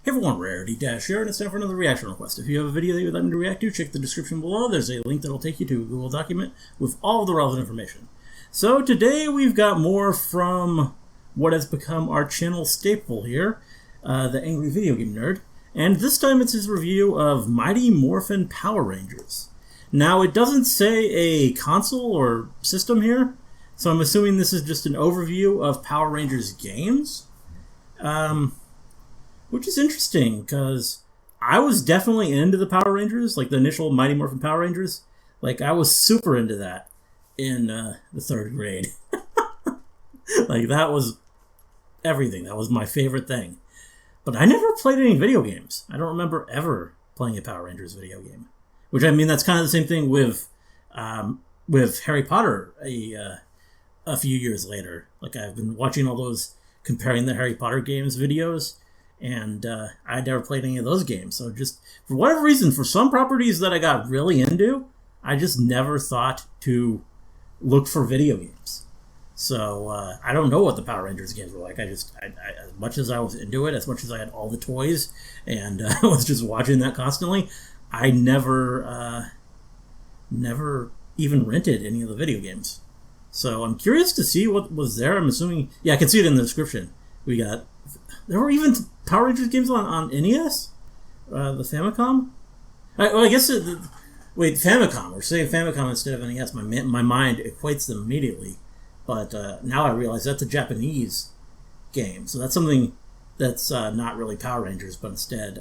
Hey everyone, Rarity Dash here, and it's time for another reaction request. If you have a video that you'd like me to react to, check the description below. There's a link that will take you to a Google document with all of the relevant information. So today we've got more from what has become our channel staple here, the Angry Video Game Nerd. And this time it's his review of Mighty Morphin Power Rangers. Now it doesn't say a console or system here, so I'm assuming this is just an overview of Power Rangers games. Which is interesting, because I was definitely into the Power Rangers, like the initial Mighty Morphin Power Rangers. Like, I was super into that in the 3rd grade. Like, that was everything. That was my favorite thing. But I never played any video games. I don't remember ever playing a Power Rangers video game. Which, I mean, that's kind of the same thing with Harry Potter a few years later. Like, I've been watching all those comparing the Harry Potter games videos, and I'd never played any of those games. So just, for whatever reason, for some properties that I got really into, I just never thought to look for video games. So I don't know what the Power Rangers games were like. I as much as I was into it, as much as I had all the toys, and I was just watching that constantly, I never even rented any of the video games. So I'm curious to see what was there. I'm assuming, yeah, I can see it in the description. There were even Power Rangers games on NES? The Famicom? I guess wait, Famicom. We're saying Famicom instead of NES. My mind equates them immediately. But now I realize that's a Japanese game. So that's something that's not really Power Rangers, but instead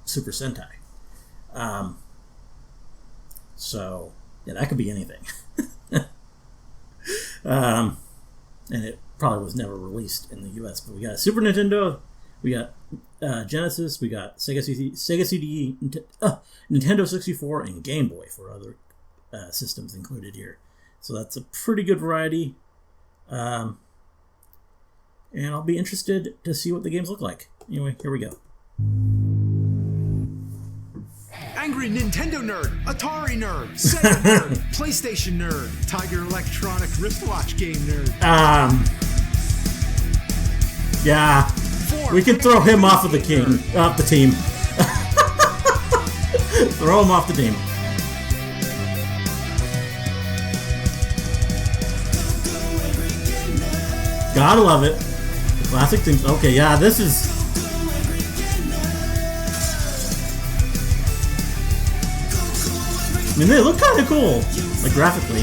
Super Sentai. So, yeah, that could be anything. And it probably was never released in the US, but we got Super Nintendo, we got Genesis, we got Sega CD, Nintendo 64, and Game Boy for other systems included here. So that's a pretty good variety. And I'll be interested to see what the games look like. Anyway, here we go. Angry Nintendo Nerd, Atari Nerd, Sega Nerd, PlayStation Nerd, Tiger Electronic Wristwatch Game Nerd. Yeah, we can throw him off of the team. Throw him off the team. Gotta love it. Classic things. Okay, yeah, this is. I mean, they look kind of cool, like graphically.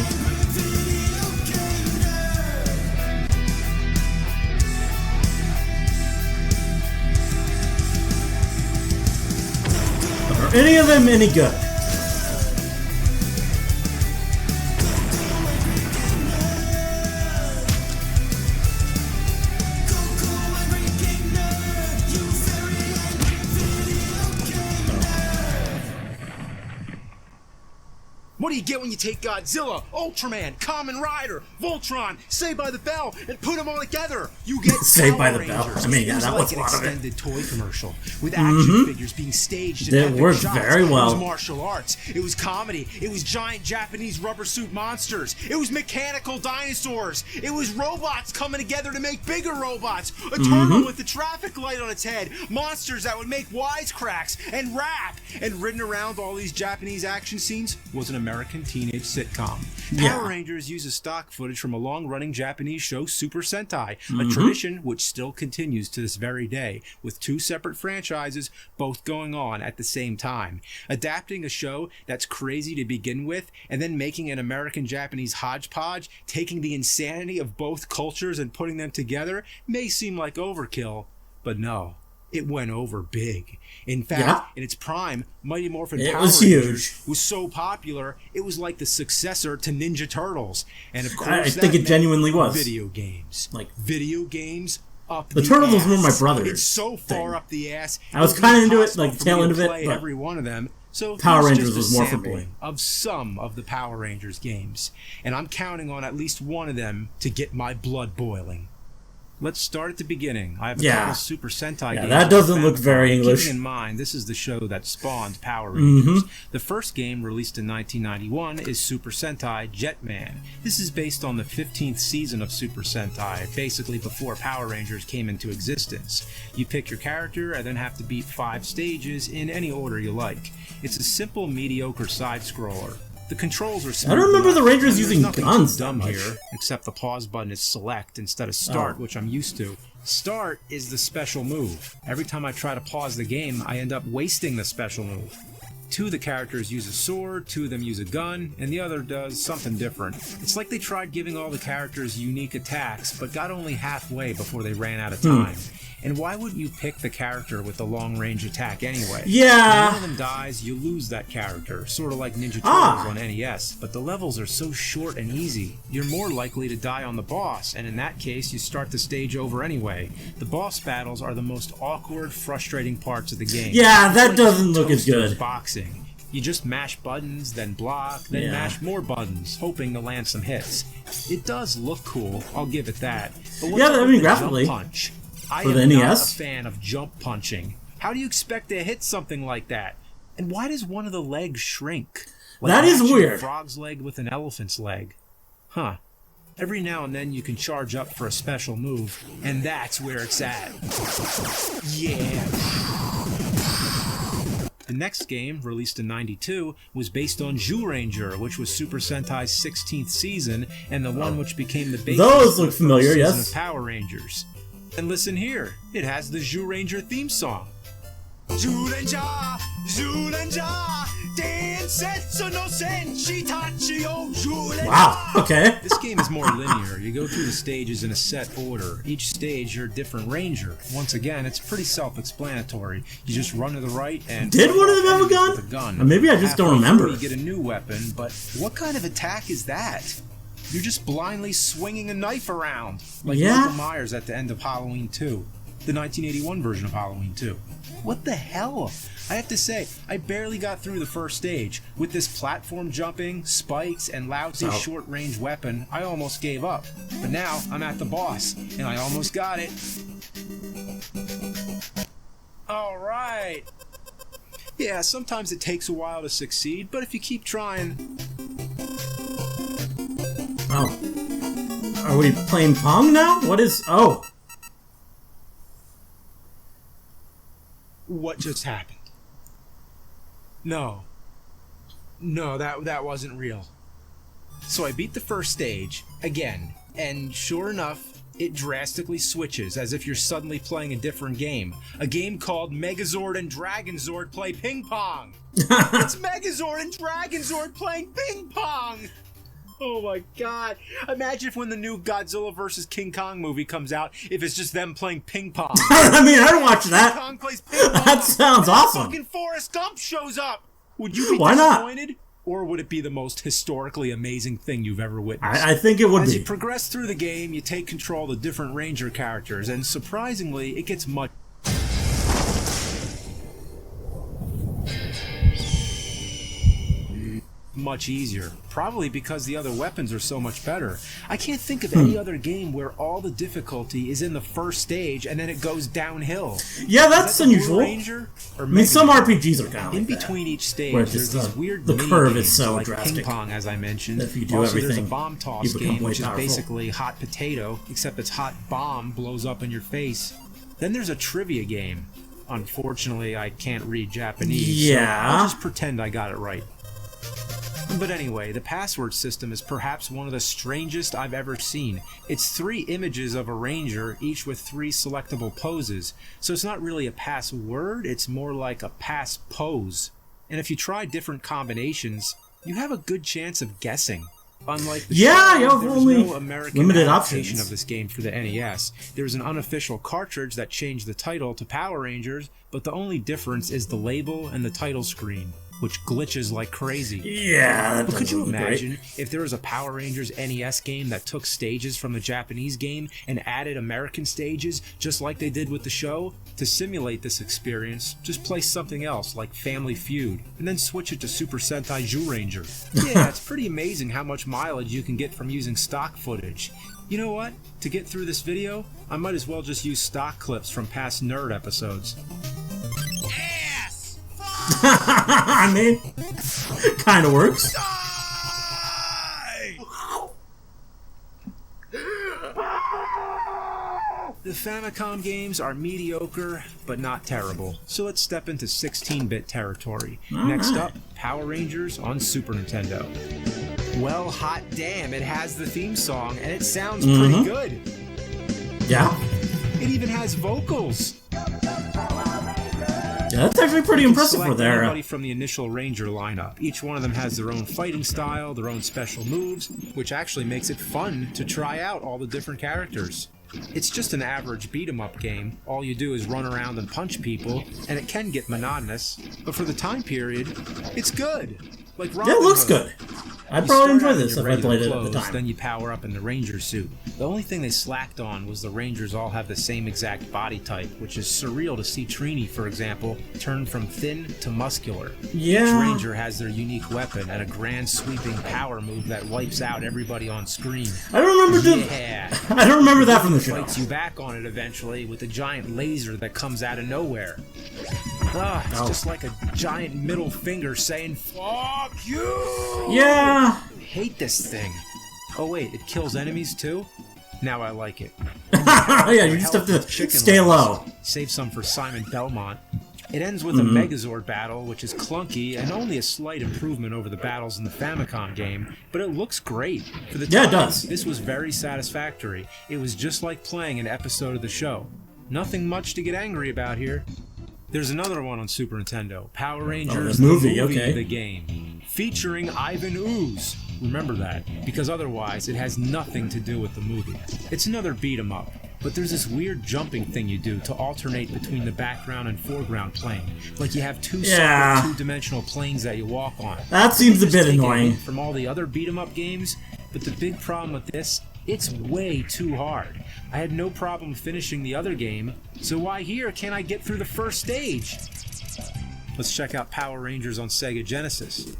Are any of them any good? What do you get when you take Godzilla, Ultraman, Kamen Rider, Voltron, Saved by the Bell, and put them all together? You get Saved by the Power Bell. Rangers. I mean, yeah, that was like a lot of it. Extended toy commercial with action figures being staged. It worked very well. It was martial arts. It was comedy. It was giant Japanese rubber suit monsters. It was mechanical dinosaurs. It was robots coming together to make bigger robots. A turtle with the traffic light on its head. Monsters that would make wisecracks and rap. And ridden around all these Japanese action scenes was an American teenage sitcom. Power Rangers uses stock footage from a long-running Japanese show, Super Sentai, a tradition which still continues to this very day, with 2 separate franchises both going on at the same time. Adapting a show that's crazy to begin with, and then making an American-Japanese hodgepodge, taking the insanity of both cultures and putting them together, may seem like overkill, but no. It went over big. In fact, in its prime, Mighty Morphin Power Rangers was so popular, it was like the successor to Ninja Turtles. And of course, I think it genuinely was. Video games. Like video games up the Turtles was one of my brothers. It's so far up the ass. I was kind of into it, like the tail end of it, but every one of them. So Power Rangers was more for me. Of some of the Power Rangers games. And I'm counting on at least one of them to get my blood boiling. Let's start at the beginning. I have a couple Super Sentai games. That doesn't look very English. Keeping in mind, this is the show that spawned Power Rangers. The first game, released in 1991, is Super Sentai Jetman. This is based on the 15th season of Super Sentai, basically before Power Rangers came into existence. You pick your character and then have to beat 5 stages in any order you like. It's a simple, mediocre side-scroller. The controls are smooth. I don't remember the Rangers using guns dumb here, except the pause button is select instead of start, which I'm used to. Start is the special move. Every time I try to pause the game, I end up wasting the special move. 2 of the characters use a sword, 2 of them use a gun, and the other does something different. It's like they tried giving all the characters unique attacks, but got only halfway before they ran out of time. And why wouldn't you pick the character with the long-range attack anyway? Yeah. When one of them dies, you lose that character, sort of like Ninja Turtles on NES, but the levels are so short and easy. You're more likely to die on the boss, and in that case, you start the stage over anyway. The boss battles are the most awkward, frustrating parts of the game. Yeah, that doesn't look as good. Boxing. You just mash buttons, then block, then mash more buttons, hoping to land some hits. It does look cool, I'll give it that. But what's graphically. Punch? I For the am not NES? a fan of jump punching. How do you expect to hit something like that? And why does one of the legs shrink? Like that is matching weird. A frog's leg with an elephant's leg. Huh. Every now and then you can charge up for a special move, and that's where it's at. Yeah. The next game, released in '92, was based on Zyuranger, which was Super Sentai's 16th season, and the one which became the basis Those look of the familiar, season yes. of Power Rangers. And listen here, it has the Zyuranger theme song. Zyuranger, Zyuranger, Densetsu no Senshi Tachi o Zyuranger. Wow, okay. This game is more linear. You go through the stages in a set order. Each stage, you're a different ranger. Once again, it's pretty self-explanatory. You just run to the right and... Did one of them have a gun? With a gun. Or maybe I just don't Halfway remember. through, you get a new weapon, but what kind of attack is that? You're just blindly swinging a knife around, like Michael Myers at the end of Halloween 2, the 1981 version of Halloween 2. What the hell? I have to say, I barely got through the first stage. With this platform jumping, spikes, and lousy short-range weapon, I almost gave up. But now, I'm at the boss, and I almost got it. Alright. Yeah, sometimes it takes a while to succeed, but if you keep trying... Oh. Are we playing Pong now? What is... Oh. What just happened? No. No, that wasn't real. So I beat the first stage, again, and sure enough, it drastically switches, as if you're suddenly playing a different game. A game called Megazord and Dragonzord Play Ping Pong! It's Megazord and Dragonzord playing ping pong! Oh my god. Imagine if when the new Godzilla vs. King Kong movie comes out, if it's just them playing ping pong. I mean, I'd watch that. King Kong plays ping pong. That sounds awesome. Fucking Forrest Gump shows up. Would you be Why disappointed? Or would it be the most historically amazing thing you've ever witnessed? I think it would As be. you progress through the game, you take control of the different Ranger characters, and surprisingly, it gets much easier. Probably because the other weapons are so much better. I can't think of any other game where all the difficulty is in the first stage and then it goes downhill. Yeah, that's unusual. Ranger, or I mean, some RPGs are kind of in like between each stage, where there's just these weird the mini curve games, is so like drastic. ping pong, as I mentioned. If you do also, everything, there's a bomb toss you become game, way which is powerful. basically hot potato, except it's hot bomb blows up in your face. Then there's a trivia game. Unfortunately, I can't read Japanese, so I'll just pretend I got it right. But anyway, the password system is perhaps one of the strangest I've ever seen. It's 3 images of a ranger, each with 3 selectable poses. So it's not really a password, it's more like a pass pose. And if you try different combinations, you have a good chance of guessing. Unlike the show, there was no American limited adaptation options of this game for the NES. There was an unofficial cartridge that changed the title to Power Rangers, but the only difference is the label and the title screen. which glitches like crazy. Yeah, but could you imagine if there was a Power Rangers NES game that took stages from the Japanese game and added American stages, just like they did with the show? To simulate this experience, just play something else like Family Feud, and then switch it to Super Sentai Zyuranger. Yeah, it's pretty amazing how much mileage you can get from using stock footage. You know what? To get through this video, I might as well just use stock clips from past Nerd episodes. Yes! I mean, kind of works. The Famicom games are mediocre, but not terrible. So let's step into 16-bit territory. Next up, Power Rangers on Super Nintendo. Well, hot damn, it has the theme song, and it sounds pretty good. Yeah. It even has vocals. Yeah, that's actually pretty impressive for their... Everybody from the initial Ranger lineup. Each one of them has their own fighting style, their own special moves, which actually makes it fun to try out all the different characters. It's just an average beat-em-up game. All you do is run around and punch people, and it can get monotonous, but for the time period, it's good. Like Robin Hood. It looks good. I'd probably enjoy this if I played it clothes, at the time. Then you power up in the Ranger suit. The only thing they slacked on was the Rangers all have the same exact body type, which is surreal to see Trini, for example, turn from thin to muscular. Yeah. Each Ranger has their unique weapon and a grand sweeping power move that wipes out everybody on screen. I don't remember I don't remember that from the show. Fights you back on it eventually with a giant laser that comes out of nowhere. It's just like a giant middle finger saying, "Fuck you!" Yeah. I hate this thing. Oh wait, it kills enemies too? Now I like it. Yeah, you just have to stay low. Save some for Simon Belmont. It ends with a Megazord battle, which is clunky and only a slight improvement over the battles in the Famicom game, but it looks great. For the time, it does. This was very satisfactory. It was just like playing an episode of the show. Nothing much to get angry about here. There's another one on Super Nintendo, Power Rangers the movie, okay. The game, featuring Ivan Ooze. Remember that, because otherwise it has nothing to do with the movie. It's another beat-em-up, but there's this weird jumping thing you do to alternate between the background and foreground plane. Like you have two separate two-dimensional planes that you walk on. That seems a bit annoying. From all the other beat-em-up games, but the big problem with this, it's way too hard. I had no problem finishing the other game, so why here can't I get through the first stage? Let's check out Power Rangers on Sega Genesis.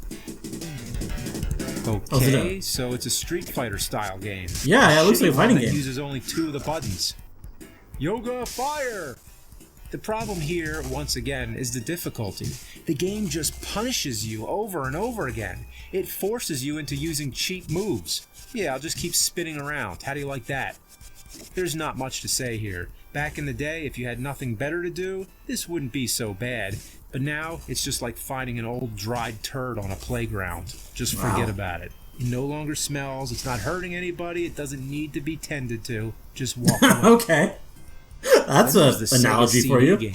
Okay, so it's a Street Fighter style game. Yeah, it looks like a fighting game. It uses only 2 of the buttons. Yoga Fire! The problem here, once again, is the difficulty. The game just punishes you over and over again. It forces you into using cheap moves. Yeah, I'll just keep spinning around. How do you like that? There's not much to say here. Back in the day, if you had nothing better to do, this wouldn't be so bad. But now, it's just like finding an old dried turd on a playground. Just forget about it. It no longer smells, it's not hurting anybody, it doesn't need to be tended to. Just walk away. Okay. That's an analogy for you. Game.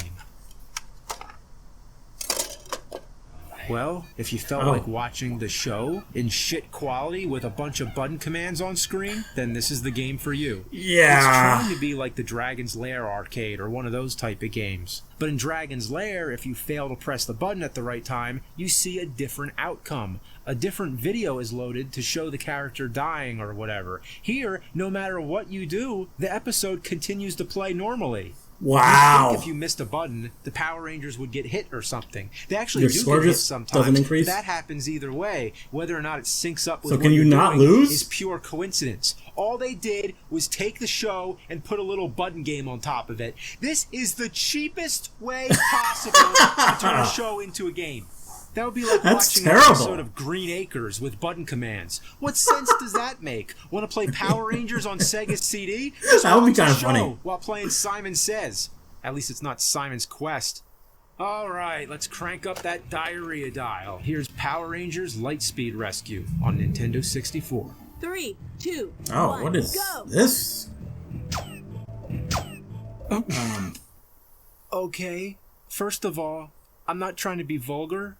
Well, if you felt like watching the show in shit quality with a bunch of button commands on screen, then this is the game for you. Yeah. It's trying to be like the Dragon's Lair arcade or one of those type of games. But in Dragon's Lair, if you fail to press the button at the right time, you see a different outcome. A different video is loaded to show the character dying or whatever. Here, no matter what you do, the episode continues to play normally. Wow. If you missed a button, the Power Rangers would get hit or something. They actually do get hit sometimes. Doesn't increase? That happens either way. Whether or not it syncs up with so what can you you're not doing lose? is pure coincidence. All they did was take the show and put a little button game on top of it. This is the cheapest way possible to turn a show into a game. That would be like watching an episode of Green Acres with button commands. What sense does that make? Want to play Power Rangers on Sega CD? Just that would be kind of funny. While playing Simon Says. At least it's not Simon's Quest. Alright, let's crank up that diarrhea dial. Here's Power Rangers Lightspeed Rescue on Nintendo 64. 3, 2, oh, 1, what is go. This? Okay, first of all, I'm not trying to be vulgar,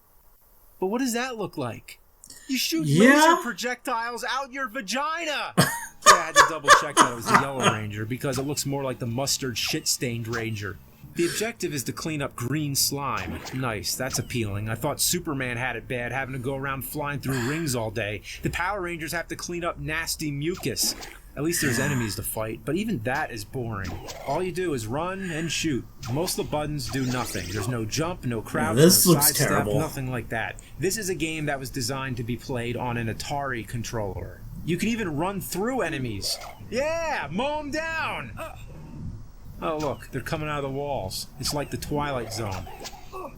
but what does that look like? You shoot laser projectiles out your vagina! Yeah, I had to double check that it was the Yellow Ranger because it looks more like the mustard shit-stained Ranger. The objective is to clean up green slime. Nice, that's appealing. I thought Superman had it bad, having to go around flying through rings all day. The Power Rangers have to clean up nasty mucus. At least there's enemies to fight, but even that is boring. All you do is run and shoot. Most of the buttons do nothing. There's no jump, no crouch, this no looks sidestep, terrible. nothing like that. This is a game that was designed to be played on an Atari controller. You can even run through enemies. Yeah, mow them down! Oh look, they're coming out of the walls. It's like the Twilight Zone.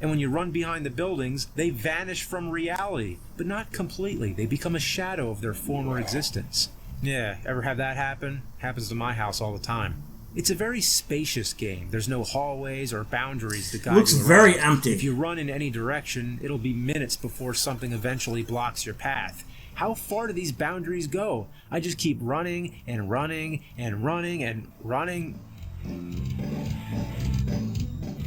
And when you run behind the buildings, they vanish from reality. But not completely. They become a shadow of their former existence. Yeah, ever have that happen? Happens to my house all the time. It's a very spacious game. There's no hallways or boundaries to guide you around. Looks very empty. If you run in any direction, it'll be minutes before something eventually blocks your path. How far do these boundaries go? I just keep running and running and running and running.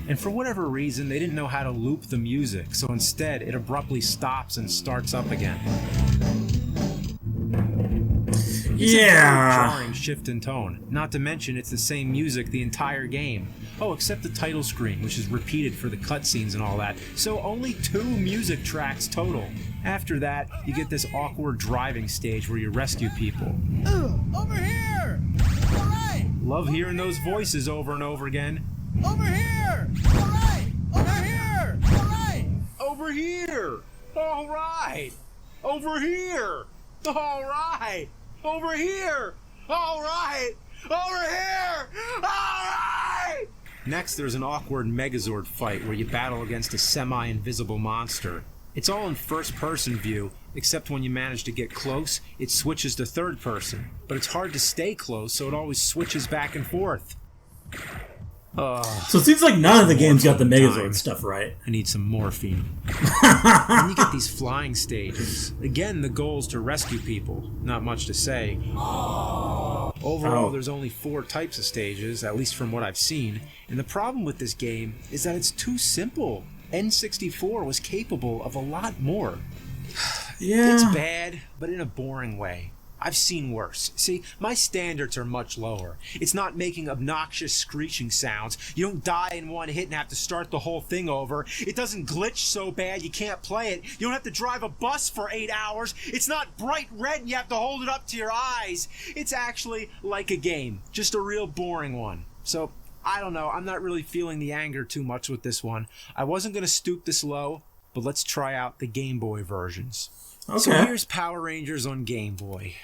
And for whatever reason, they didn't know how to loop the music, so instead it abruptly stops and starts up again. It's a very jarring shift in tone. Not to mention it's the same music the entire game. Oh, except the title screen, which is repeated for the cutscenes and all that. So only 2 music tracks total. After that, you get this awkward driving stage where you rescue people. Over here! All right! Love hearing those voices over and over again. Over here! All right! Over here! All right! Over here! All right! Over here! All right! Over here! All right! Over here! All right! Next, there's an awkward Megazord fight where you battle against a semi-invisible monster. It's all in first-person view, except when you manage to get close, it switches to third person. But it's hard to stay close, so it always switches back and forth. So it seems like none of the games got the Megazord stuff right. I need some morphine. And you get these flying stages. Again, the goal is to rescue people. Not much to say. Overall, there's only 4 types of stages, at least from what I've seen. And the problem with this game is that it's too simple. N64 was capable of a lot more. Yeah. It's bad, but in a boring way. I've seen worse. See, my standards are much lower. It's not making obnoxious screeching sounds. You don't die in one hit and have to start the whole thing over. It doesn't glitch so bad you can't play it. You don't have to drive a bus for 8 hours. It's not bright red and you have to hold it up to your eyes. It's actually like a game. Just a real boring one. So, I don't know. I'm not really feeling the anger too much with this one. I wasn't going to stoop this low, but let's try out the Game Boy versions. Okay. So here's Power Rangers on Game Boy.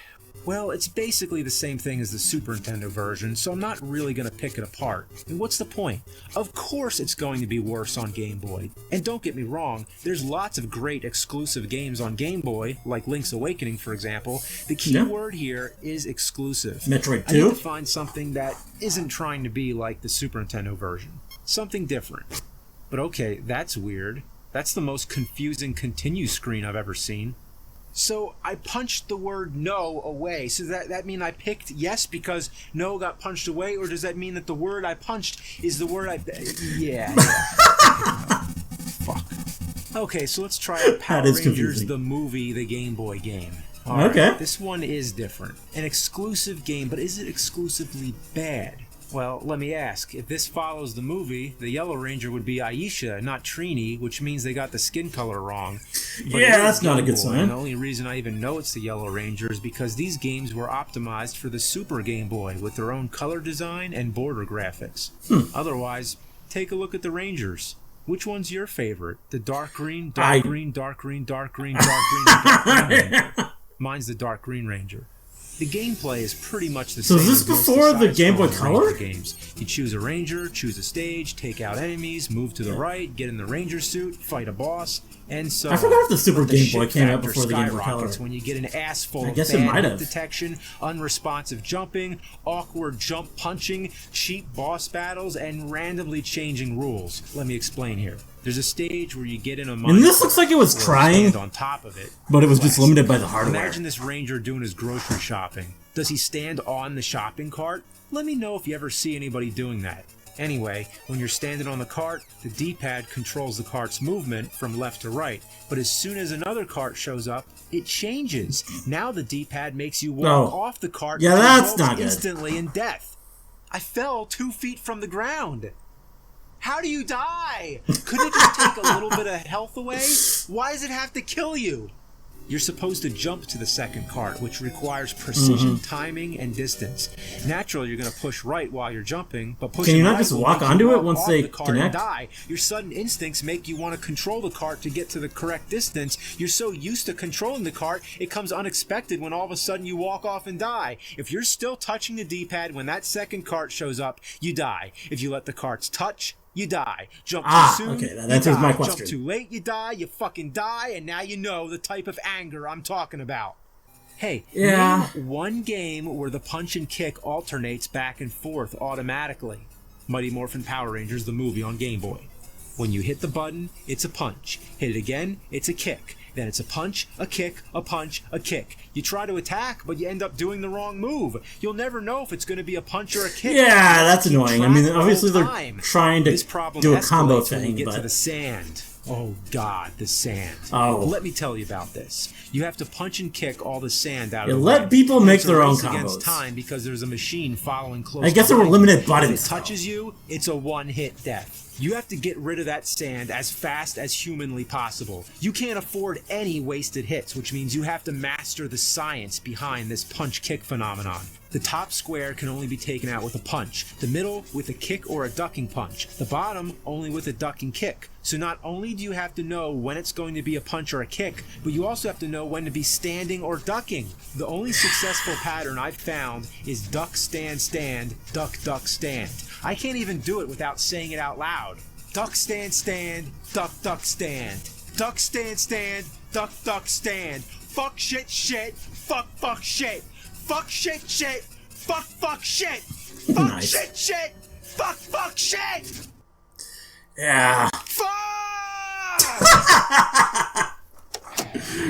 Well, it's basically the same thing as the Super Nintendo version, so I'm not really going to pick it apart. And what's the point? Of course it's going to be worse on Game Boy. And don't get me wrong, there's lots of great exclusive games on Game Boy, like Link's Awakening, for example. The key word here is exclusive. Metroid 2? I need to find something that isn't trying to be like the Super Nintendo version. Something different. But okay, that's weird. That's the most confusing continue screen I've ever seen. So I punched the word no away. So that mean I picked yes because no got punched away? Or does that mean that the word I punched is the word I... Yeah. Fuck. Okay, so let's try out Power Rangers, confusing. the movie, the Game Boy game. All Okay. Right, this one is different. An exclusive game, but is it exclusively bad? Well, let me ask. If this follows the movie, the Yellow Ranger would be Aisha, not Trini, which means they got the skin color wrong. But Yeah, that's not a good sign. And the only reason I even know it's the Yellow Ranger is because these games were optimized for the Super Game Boy with their own color design and border graphics. Otherwise, take a look at the Rangers. Which one's your favorite? The dark green, dark green, dark green, dark green, dark green, dark green Ranger. Mine's the dark green Ranger. The gameplay is pretty much the same. So is this before the Game Boy Color? Games. You choose a ranger, choose a stage, take out enemies, move to the right, get in the ranger suit, fight a boss, and so I forgot if the Super But Game Boy shit came out factor before the Game Boy Color. skyrockets when you get an ass full I of guess it bad might hit have. detection, unresponsive jumping, awkward jump punching, cheap boss battles, and randomly changing rules. Let me explain here. There's a stage where you get in a mine. And this looks like it was trying, on top of it, but it was just limited by the hardware. Imagine this ranger doing his grocery shopping. Does he stand on the shopping cart? Let me know if you ever see anybody doing that. Anyway, when you're standing on the cart, the D-pad controls the cart's movement from left to right. But as soon as another cart shows up, it changes. Now the D-pad makes you walk off the cart. Yeah, and that's results not good. instantly in death. I fell 2 feet from the ground. How do you die? Couldn't it just take a little bit of health away? Why does it have to kill you? You're supposed to jump to the second cart, which requires precision, timing, and distance. Naturally, you're going to push right while you're jumping, but pushing Can you not right just will walk make onto you it once off they the cart connect? and die. Your sudden instincts make you want to control the cart to get to the correct distance. You're so used to controlling the cart, it comes unexpected when all of a sudden you walk off and die. If you're still touching the D-pad when that second cart shows up, you die. If you let the carts touch, you die. Jump too soon, okay, that you answers die. my question. Jump too late, you die. You fucking die, and now you know the type of anger I'm talking about. Hey, Yeah. name one game where the punch and kick alternates back and forth automatically. Mighty Morphin Power Rangers, the movie on Game Boy. When you hit the button, it's a punch. Hit it again, it's a kick. Then it's a punch, a kick, a punch, a kick. You try to attack, but you end up doing the wrong move. You'll never know if it's going to be a punch or a kick. Yeah, that's Keep annoying. I track mean, the obviously whole they're time. trying to This problem do a combo escalates when you thing, get to but the sand. Oh God, the sand. Oh. Let me tell you about this. You have to punch and kick all the sand out Yeah, of the let way. people And make it's a their own race against combos. time because there's a machine following close. I guess there were behind limited you. buttons, If it touches you, it's a one-hit death. You have to get rid of that sand as fast as humanly possible. You can't afford any wasted hits, which means you have to master the science behind this punch-kick phenomenon. The top square can only be taken out with a punch, the middle with a kick or a ducking punch, the bottom only with a ducking kick. So not only do you have to know when it's going to be a punch or a kick, but you also have to know when to be standing or ducking. The only successful pattern I've found is duck, stand, stand, duck, duck, stand. I can't even do it without saying it out loud. Duck, stand, stand, duck, duck, stand. Duck, stand, stand, duck, duck, stand. Fuck, shit, shit, fuck, fuck, shit. Fuck, shit, shit, fuck, fuck, shit. Fuck, Nice. shit, shit, fuck, fuck, shit. yeah, Fuck!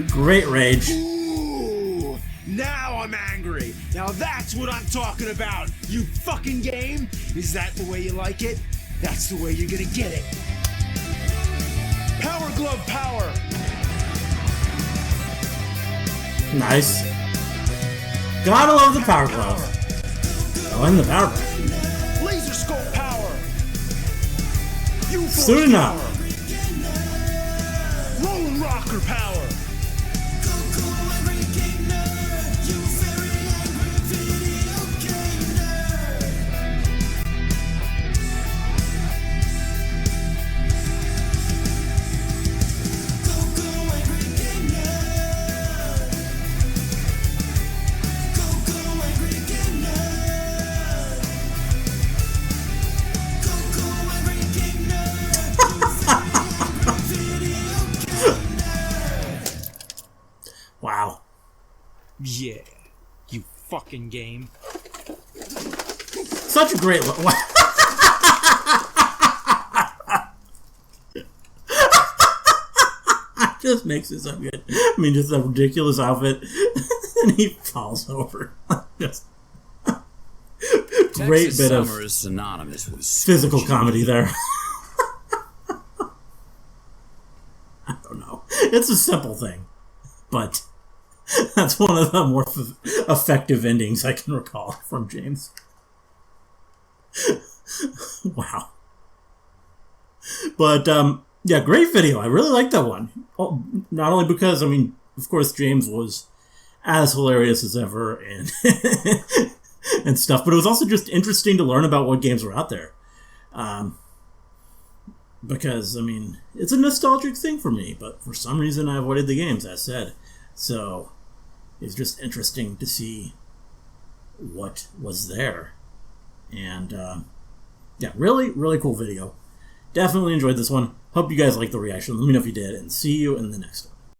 great rage. Ooh, now I'm angry. Now that's what I'm talking about. You fucking game. Is that the way you like it? That's the way you're gonna get it. Power glove power. Nice. Gotta love the power glove. Oh, and the power glove. Laser scope power. U-force Soon enough. power. Rolling rocker power. Wow. Yeah, you fucking game. Such a great look. Just makes it so good. I mean, just a ridiculous outfit. And he falls over. Just great Texas bit of summer is synonymous with physical comedy there. I don't know. It's a simple thing. But that's one of the more effective endings I can recall from James. Wow. But, yeah, great video. I really like that one. Oh, not only because, I mean, of course, James was as hilarious as ever and and stuff, but it was also just interesting to learn about what games were out there. Because, I mean, it's a nostalgic thing for me, but for some reason I avoided the games, as said. So, it's just interesting to see what was there. And, yeah, really, really cool video. Definitely enjoyed this one. Hope you guys liked the reaction. Let me know if you did, and see you in the next one.